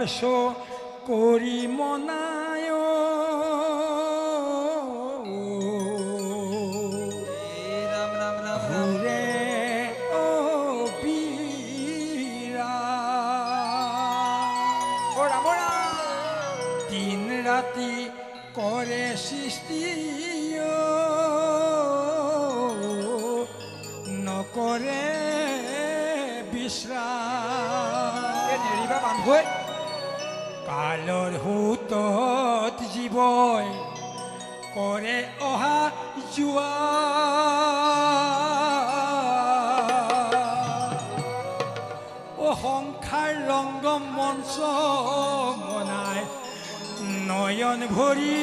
বছ কৰি মনায় ৰাতি কৰে সৃষ্টি নকৰে বিশ্ৰাম কালৰ হুতত জীৱই কৰে অহা যোৱা সংসাৰ ৰংগ মঞ্চ মনাই নয়ন ভৰি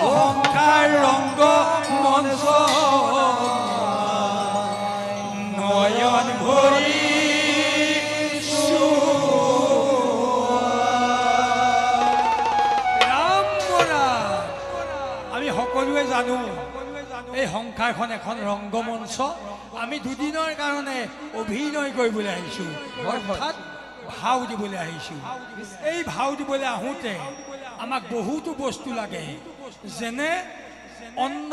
সংসাৰ ৰংগ মঞ্চ নয়ন ভৰি ৰাম আমি সকলোৱে জানো এই সংসাৰখন এখন ৰংগমঞ্চ আমি দুদিনৰ কাৰণে অভিনয় কৰিবলৈ আহিছোঁ অৰ্থাৎ ভাও দিবলৈ আহিছোঁ এই ভাও দিবলৈ আহোঁতে আমাক বহুতো বস্তু লাগে যেনে অন্ন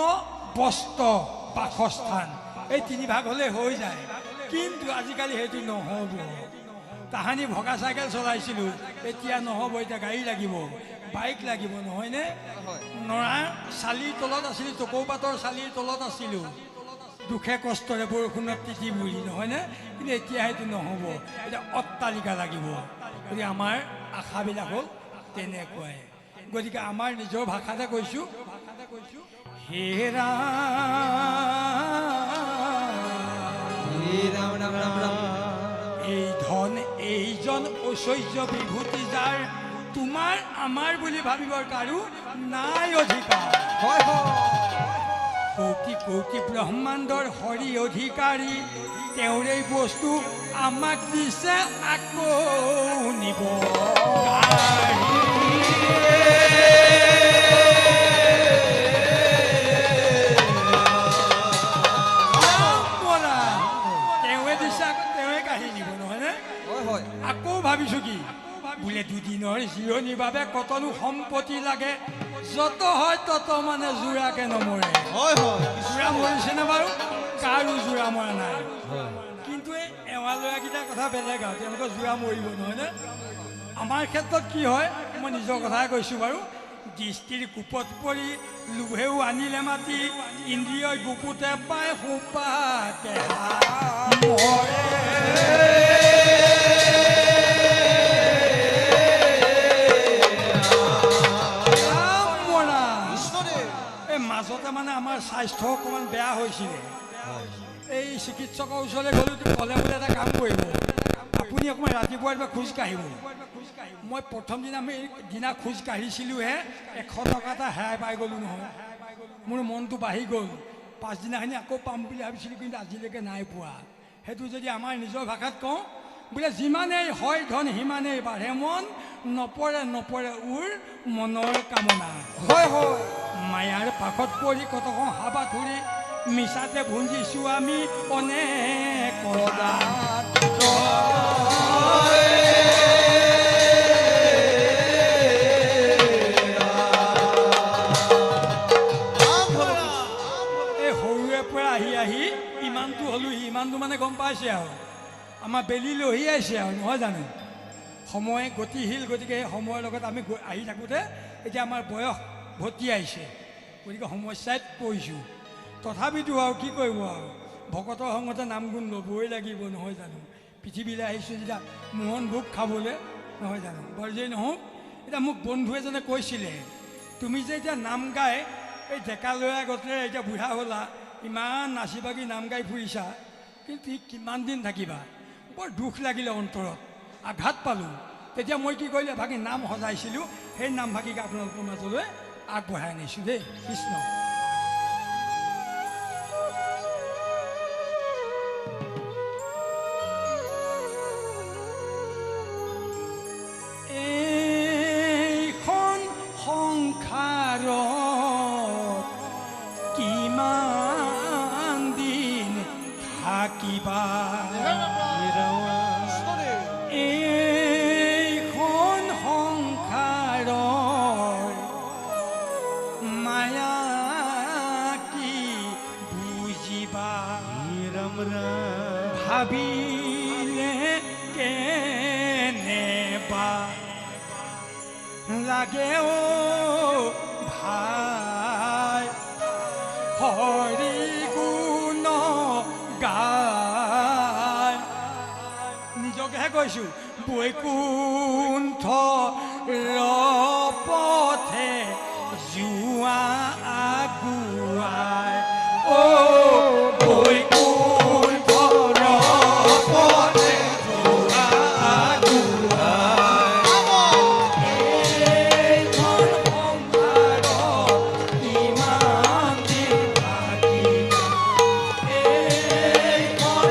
বস্ত্ৰ বাসস্থান এই তিনিভাগ হ'লে হৈ যায় কিন্তু আজিকালি সেইটো নহ'ব তাহানি ভগা চাইকেল চলাইছিলোঁ এতিয়া নহ'ব এতিয়া গাড়ী লাগিব বাইক লাগিব নহয়নে নৰা চালিৰ তলত আছিলোঁ টকৌপাতৰ চালিৰ তলত আছিলোঁ দুখে কষ্টৰে বৰষুণত তিতি বুঢ়ি নহয়নে কিন্তু এতিয়া সেইটো নহ'ব এতিয়া অট্টালিকা লাগিব গতিকে আমাৰ আশাবিলাক হ'ল তেনেকুৱাই গতিকে আমাৰ নিজৰ ভাষাতে কৈছোঁ হেৰা এই ধন এইজন ঐশ্বৰ্য বিভূতি যাৰ তোমাৰ আমাৰ বুলি ভাবিবৰ কাৰো নাই অধিকাৰ হয় কোটি কোটি ব্ৰহ্মাণ্ডৰ হৰি অধিকাৰী তেওঁৰে বস্তু আমাক দিছে আকৌ নিব তেওঁৱে দিছে আকৌ তেওঁৱে কাঢ়ি নিব নহয়নে আকৌ ভাবিছোঁ কি বোলে দুদিনৰ জিৰণিৰ বাবে কতনো সম্পত্তি লাগে যত হয় তত মানে জোৰাকে নমৰে জোৰা মৰিছেনে বাৰু কাৰো জোৰা মৰা নাই কিন্তু এই এৱা ল'ৰাকেইটাৰ কথা বেলেগ আৰু তেওঁলোকৰ জোৰা মৰিব নহয়নে আমাৰ ক্ষেত্ৰত কি হয় মই নিজৰ কথাই কৈছোঁ বাৰু দৃষ্টিৰ কোপত পৰি লোভেও আনিলে মাতি ইন্দ্ৰিয়ই বুকুতে পাই সোপাতে মাজতে মানে আমাৰ স্বাস্থ্য অকণমান বেয়া হৈছিলে এই চিকিৎসকৰ ওচৰলৈ গ'লোঁ ক'লে বোলে এটা কাম কৰিব আপুনি অকণমান ৰাতিপুৱা খোজ কাঢ়িব মই প্ৰথম দিনা খোজ কাঢ়িছিলোঁহে 100 টকা এটা হেৰাই পাই গ'লোঁ নহয় মোৰ মনটো বাঢ়ি গ'ল পাছদিনাখিনি আকৌ পাম বুলি ভাবিছিলোঁ কিন্তু আজিলৈকে নাই পোৱা সেইটো যদি আমাৰ নিজৰ ভাষাত কওঁ বোলে যিমানেই হয় ধন সিমানেই বাঢ়ে মন নপৰে নপৰে উৰ মনৰ কামনা হয় হয় মায়াৰ পাখত পৰি কতখন হাবা ধৰি মিছাতে ভুঞ্জিছোঁ আমি অনেক এই সৰুৰে পৰা আহি আহি ইমানটো হ'লোঁ ইমানটো মানে গম পাইছে আৰু আমাৰ বেলি লহি আহিছে আৰু নহয় জানো সময় গতিশীল গতিকে সেই সময়ৰ লগত আমি আহি থাকোঁতে এতিয়া আমাৰ বয়স ভতি আহিছে গতিকে সমস্যাত পৰিছোঁ তথাপিতো আৰু কি কৰিব আৰু ভকতৰ সংগতে নাম গুণ ল'বই লাগিব নহয় জানো পৃথিৱীলৈ আহিছোঁ যেতিয়া মোহন ভোগ খাবলৈ নহয় জানো বাৰু যেই নহওক এতিয়া মোক বন্ধু এজনে কৈছিলে তুমি যে এতিয়া নাম গাই এই ডেকা ল'ৰা গতেৰে এতিয়া বুঢ়া হ'লা ইমান নাচি বাগি নাম গাই ফুৰিছা কিন্তু কিমান দিন থাকিবা বৰ দুখ লাগিলে অন্তৰত আঘাত পালোঁ তেতিয়া মই কি কৰিলোঁ এভাগি নাম সজাইছিলোঁ সেই নামভাগিক আপোনালোকৰ মাজলৈ আগবঢ়াই আনিছোঁ দেই কৃষ্ণ এইখন সংসাৰত কিমান দিন থাকিবা লাগেও ভাই হৰি গুণ গায় নিজকেহে কৈছোঁ বৈকুণ্ঠ পথে যোৱা আগুৱাই অ বৈকুণ্ঠ পথে যোৱা আগুৱাই এইখন সংসাৰত ইমান দিন থাকি এইখন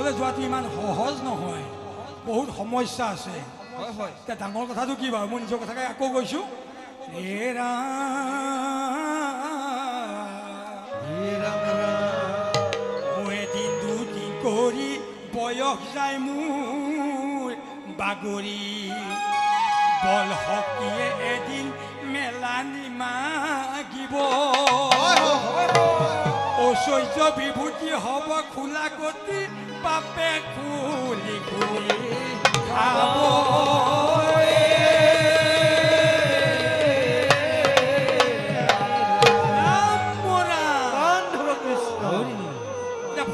স্বৰ্গলৈ যোৱাটো ইমান সহজ নহয়, বহুত সমস্যা আছে। হয় হয় এতিয়া ডাঙৰ কথাটো কি বাৰু, মই নিজৰ কথাকে আকৌ কৈছোঁ। হে ৰাম এদিন দুদিন কৰি বয়স যায় মোৰ বাগৰি, বল শক্তিয়ে এদিন মেলানি মাগিব, ঐশ্বৰ্য বিভূতি হ'ব খোলা গতি, পাপে খুলি খুলি খাব।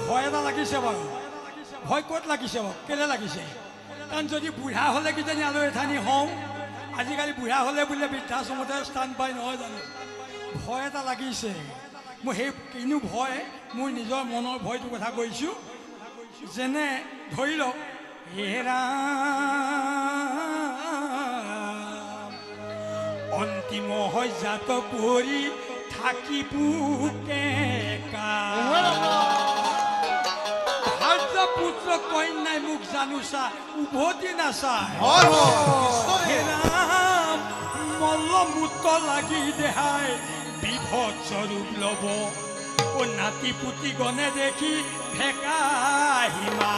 ভয় এটা লাগিছে বাৰু, ভয় ক'ত লাগিছে বাৰু, কেলৈ লাগিছে? কাৰণ যদি বুঢ়া হ'লে কিজানি আলহী এঠানি হওঁ, আজিকালি বুঢ়া হ'লে বোলে বৃদ্ধাশ্ৰমতে স্থান পায় নহয় জানো, ভয় এটা লাগিছে মোৰ। সেই কিনো ভয়, মোৰ নিজৰ মনৰ ভয়টোৰ কথা কৈছোঁ। যেনে ধৰি লওক, হে ৰাম অন্তিম সজ্জাত পৰি থাকিব কেকা, পুত্ৰ কন্যাই মোক জানোচা উভতি নাচায়। হে ৰাম মল্লমূত্ৰ লাগি দেহাই বিভৎস ৰূপ ল'ব, ও নাতি পুতি গণে দেখি ভেকা হিমা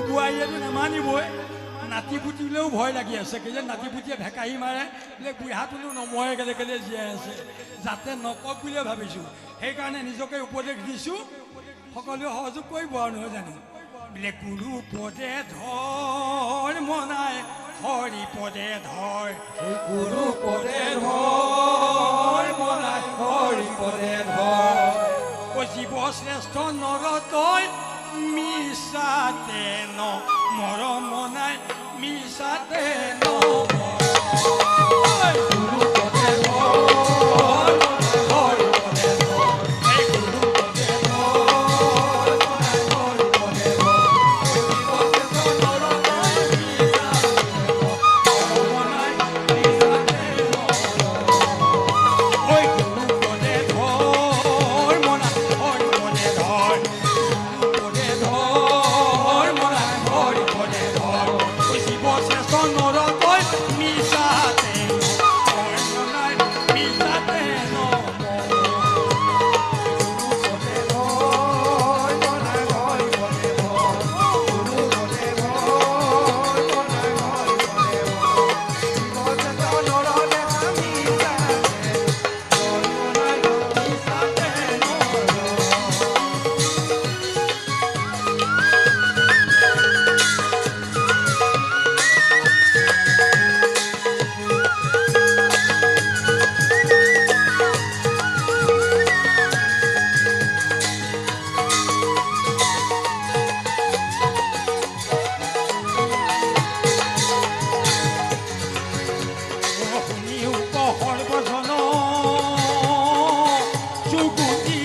বোৱাৰীয়েতো নামানিবই, নাতি পুতিলেও ভয় লাগি আছে। কেলে নাতি পুতিয়ে ভেকাহি মাৰে, বোলে বুঢ়াটোনো নমৰে কেলে কেলে জীয়াই আছে, যাতে নকওক বুলিয়ে ভাবিছোঁ। সেইকাৰণে নিজকে উপদেশ দিছোঁ, সকলোৱে সহযোগ কৰিব আৰু নহয় জানো। বোলে গুৰু পদে ধৰ মনাই হৰি পদে ধৰ, গুৰু পদে ধৰ মনাই হৰি পদে ধৰ, ও জীৱ শ্ৰেষ্ঠ নৰ তই মিছাতে ন মৰম নাই, মিছাতে ন গুৰু পদে ধৰ হৰি পদে ধৰ, এই গুৰু পদে ধৰ হৰি পদে ধৰ, জীৱ শ্ৰেষ্ঠ নৰ তই মনাই মিছাতে ন, ঐ গুৰু পদে ধৰ মনাই হৰি পদে ধৰ, পদে ধৰ মনাই হৰি পদে ধৰ, ঐ জীৱ শ্ৰেষ্ঠ নৰ তই মিছাতে মনাই মিছাতে ন সৰ্বজন যুগুতি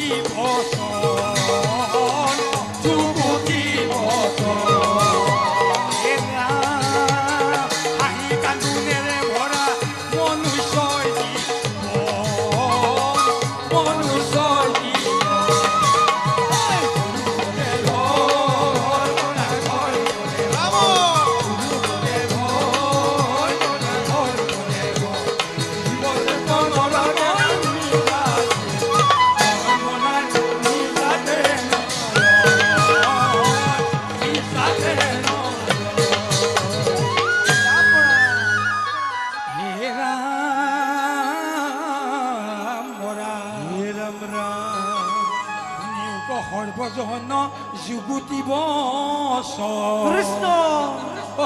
কৃষ্ণ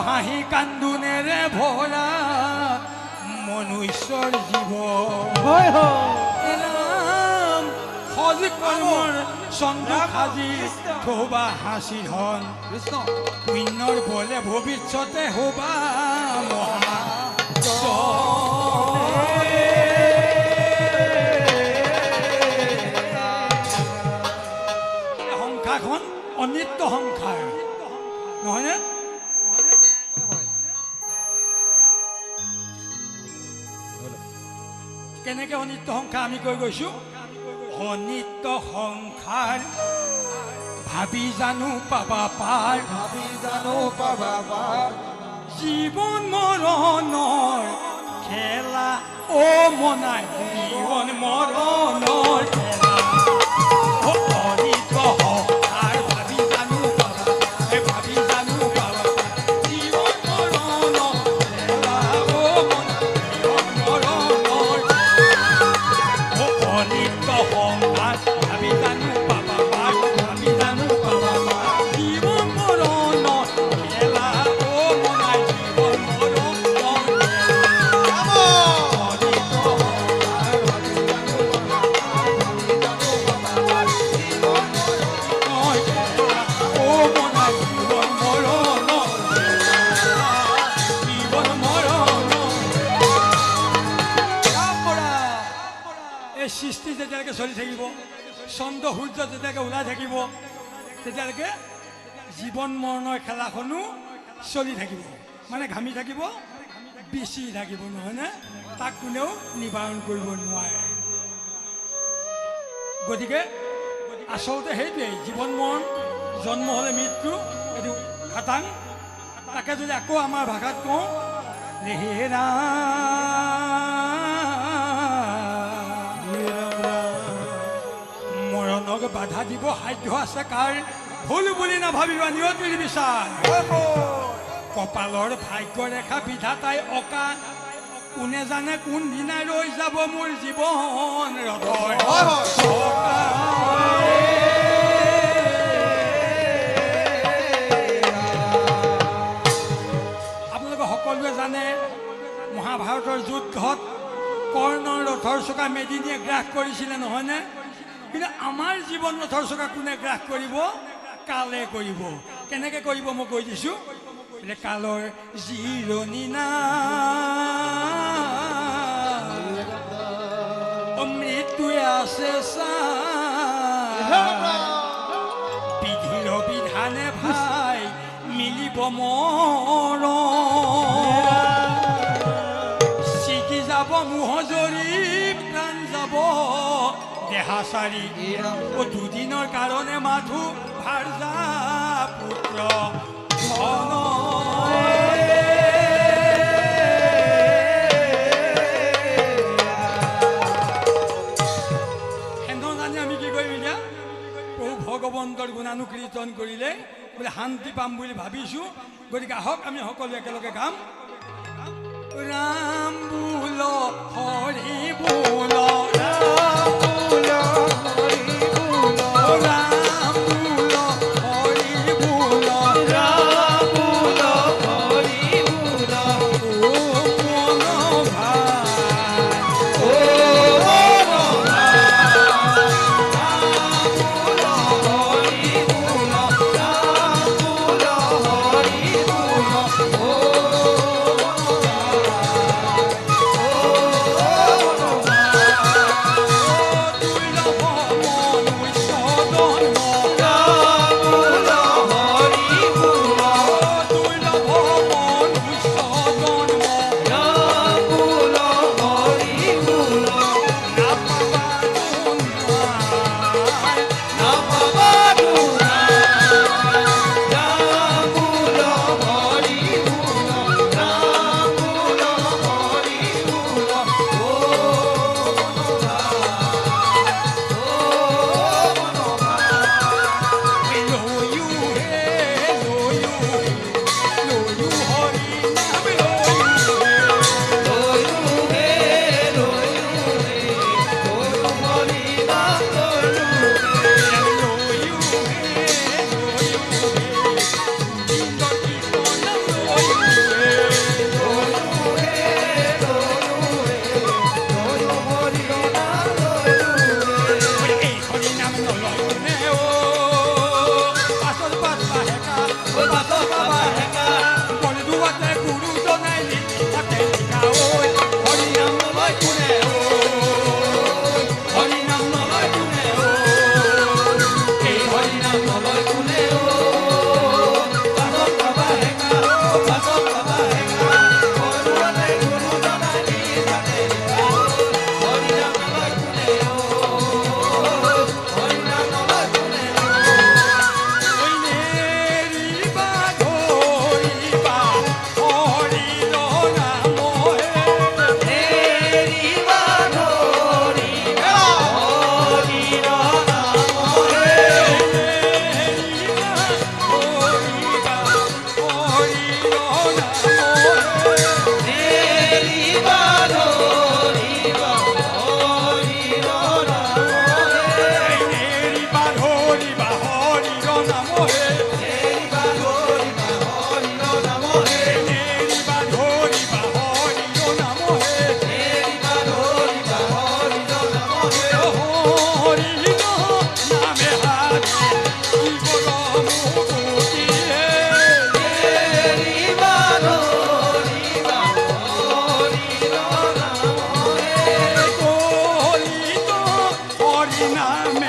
হাঁহি কান্দোনেৰে ভৰা মনুষ্যৰ জীৱ, হয় হয় ৰাম সজ কৰ্মৰ চন্দ্ৰ সাজি থবা হাঁচি ধন, কৃষ্ণ পুণ্যৰ বলে ভৱিষ্যতে হবা মহা সংসাৰখন অনিত্য সংসাৰ নহয়নে? কেনেকৈ অনিত্য সংসাৰ আমি কৈ গৈছোঁ অনিত্য সংসাৰ ভাবি জানো পাবা পাৰ ভাবি জানো পাবা পাৰ জীৱন মৰণৰ খেলা অ মনাই জীৱন মৰণৰ খেলা অ অনিত্য সংসাৰ ভাবি জানো পাবা ভাবি জানো পাবা জীৱন মৰণৰ খেলা অ মনাই জীৱন মৰণৰ অ অনিত্য সংসাৰ ভাবি জানো পাবা পাৰ ভাবি জানো পাবা পাৰ জীৱন মৰণৰ খেলা অ মনাই জীৱন মৰণৰ এই সৃষ্টি যেতিয়ালৈকে চলি থাকিব চন্দ্ৰ সূৰ্য যেতিয়ালৈকে ওলাই থাকিব তেতিয়ালৈকে জীৱন মৰণৰ খেলাখনো চলি থাকিব মানে ঘামি থাকিব বিচি থাকিব নহয়নে তাক কোনেও নিবাৰণ কৰিব নোৱাৰে গতিকে আচলতে সেইটোৱেই জীৱন মৰণ জন্ম হ'লে মৃত্যু এইটো খাটাং তাকে যদি আকৌ আমাৰ ভাষাত কওঁ লেহেৰা মৰণক বাধা দিব সাধ্য আছে কাৰ ভুল বুলি নাভাবিবা নিয়তিৰ বিচাৰ কপালৰ ভাগ্য ৰেখা বিধাতাই অকা কোনে জানে কোনদিনা ৰৈ যাব মোৰ জীৱন ৰথৰ চকা আপোনালোকে সকলোৱে জানে মহাভাৰতৰ যুদ্ধত কৰ্ণৰ ৰথৰ চকা মেদিনীয়ে গ্ৰাস কৰিছিলে নহয়নে কিন্তু আমাৰ জীৱন ৰথৰ চকা কোনে গ্ৰাস কৰিব কালে কৰিব কেনেকৈ কৰিব মই কৈ দিছোঁ বোলে কালৰ জিৰণি মৃত্যুৱে আছে বিধিৰ বিধানে ভাই মিলিব মৰ ছিগি যাব মোহজৰি প্ৰাণ যাব দেহাচাৰী দুদিনৰ কাৰণে মাথো ভাৰ্যা পুত্ৰ জানি আমি কি কৰিম এতিয়া প্ৰভু ভগৱন্তৰ গুণানুকীৰ্তন কৰিলে বোলে শান্তি পাম বুলি ভাবিছোঁ গতিকে আহক আমি সকলো একেলগে গাম ৰাম বোল হৰি বোল হৰি নামে হাতে জীৱন মুকুতি হে হৰি নামে